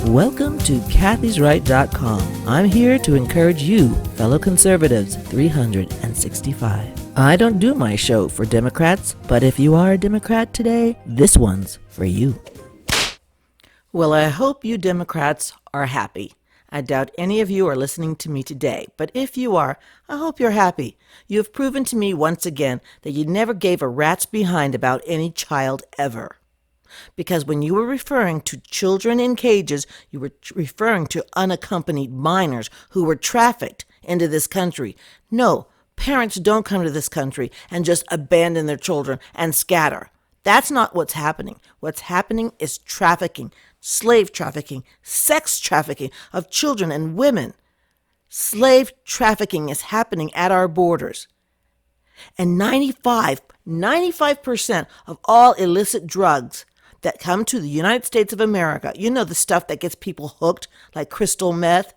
Welcome to kathysright.com. I'm here to encourage you, fellow conservatives, 365. I don't do my show for Democrats, but if you are a Democrat today, this one's for you. Well, I hope you Democrats are happy. I doubt any of you are listening to me today, but if you are, I hope you're happy. You have proven to me once again that you never gave a rat's behind about any child ever. Because when you were referring to children in cages, you were referring to unaccompanied minors who were trafficked into this country. No, parents don't come to this country and just abandon their children and scatter. That's not what's happening. What's happening is trafficking, slave trafficking, sex trafficking of children and women. Slave trafficking is happening at our borders. And 95% of all illicit drugs that come to the United States of America, you know, the stuff that gets people hooked, like crystal meth,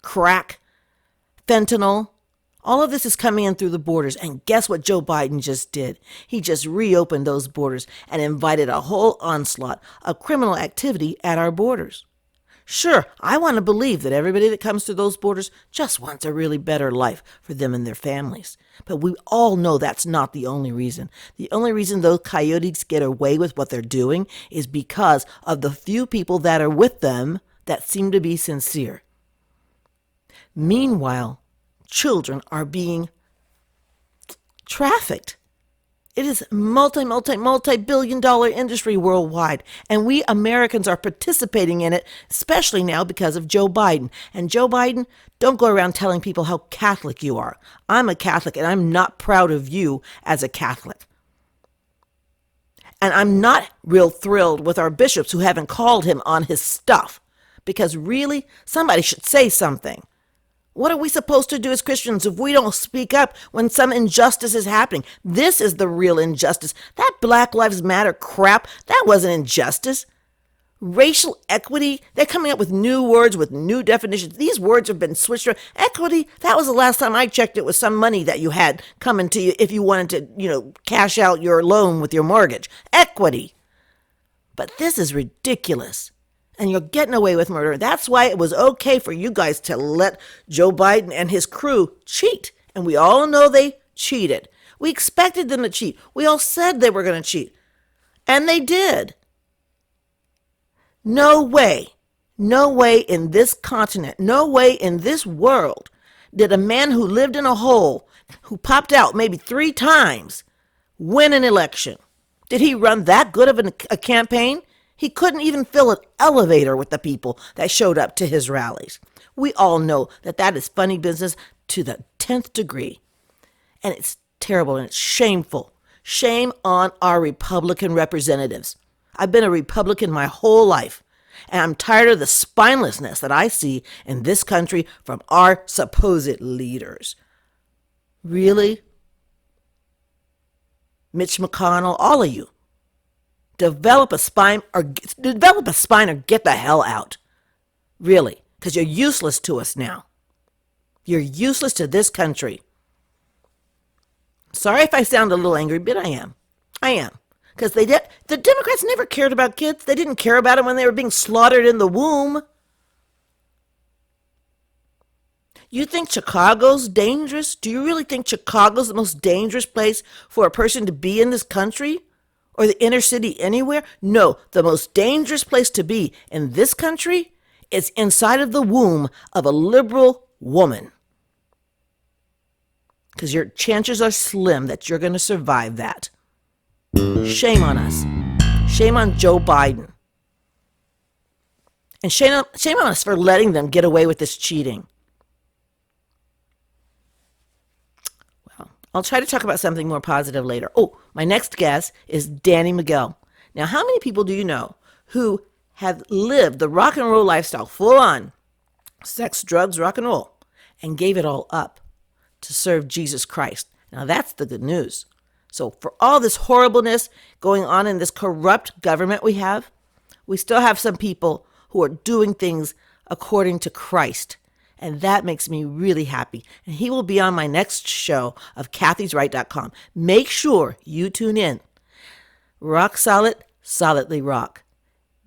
crack, fentanyl, all of this is coming in through the borders. And guess what Joe Biden just did? He just reopened those borders and invited a whole onslaught of criminal activity at our borders. Sure, I want to believe that everybody that comes through those borders just wants a really better life for them and their families. But we all know that's not the only reason. The only reason those coyotes get away with what they're doing is because of the few people that are with them that seem to be sincere. Meanwhile, children are being trafficked. It is multi-billion dollar industry worldwide. And we Americans are participating in it, especially now because of Joe Biden. And Joe Biden, don't go around telling people how Catholic you are. I'm a Catholic and I'm not proud of you as a Catholic. And I'm not real thrilled with our bishops who haven't called him on his stuff. Because really, somebody should say something. What are we supposed to do as Christians if we don't speak up when some injustice is happening? This is the real injustice. That Black Lives Matter crap, that wasn't injustice. Racial equity, they're coming up with new words with new definitions. These words have been switched around. Equity, that was the last time I checked. It was some money that you had coming to you if you wanted to, cash out your loan with your mortgage. Equity. But this is ridiculous. And you're getting away with murder. That's why it was okay for you guys to let Joe Biden and his crew cheat. And we all know they cheated. We expected them to cheat. We all said they were going to cheat. And they did. No way in this continent, no way in this world did a man who lived in a hole, who popped out maybe 3 times, win an election. Did he run that good of a campaign? He couldn't even fill an elevator with the people that showed up to his rallies. We all know that is funny business to the 10th degree. And it's terrible and it's shameful. Shame on our Republican representatives. I've been a Republican my whole life. And I'm tired of the spinelessness that I see in this country from our supposed leaders. Really? Mitch McConnell, all of you. Develop a spine or get the hell out. Really, because you're useless to us now. You're useless to this country. Sorry if I sound a little angry, but I am. Because the Democrats never cared about kids. They didn't care about them when they were being slaughtered in the womb. You think Chicago's dangerous? Do you really think Chicago's the most dangerous place for a person to be in this country? Or the inner city anywhere? No, the most dangerous place to be in this country is inside of the womb of a liberal woman. Because your chances are slim that you're going to survive that. Shame on us. Shame on Joe Biden. And shame on us for letting them get away with this cheating. I'll try to talk about something more positive later. Oh, my next guest is Danny Miguel. Now, how many people do you know who have lived the rock and roll lifestyle, full on sex, drugs, rock and roll, and gave it all up to serve Jesus Christ? Now, that's the good news. So for all this horribleness going on in this corrupt government we still have some people who are doing things according to Christ. And that makes me really happy. And he will be on my next show of kathysright.com. Make sure you tune in. Rock solid, solidly rock.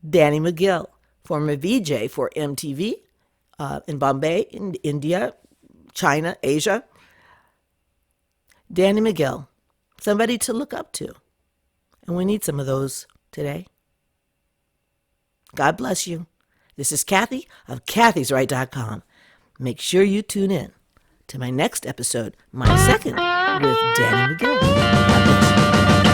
Danny McGill former VJ for MTV in Bombay, in India, China, Asia. Danny McGill, somebody to look up to. And we need some of those today. God bless you. This is Kathy of kathysright.com. Make sure you tune in to my next episode, my second, with Danny McGill. God bless you.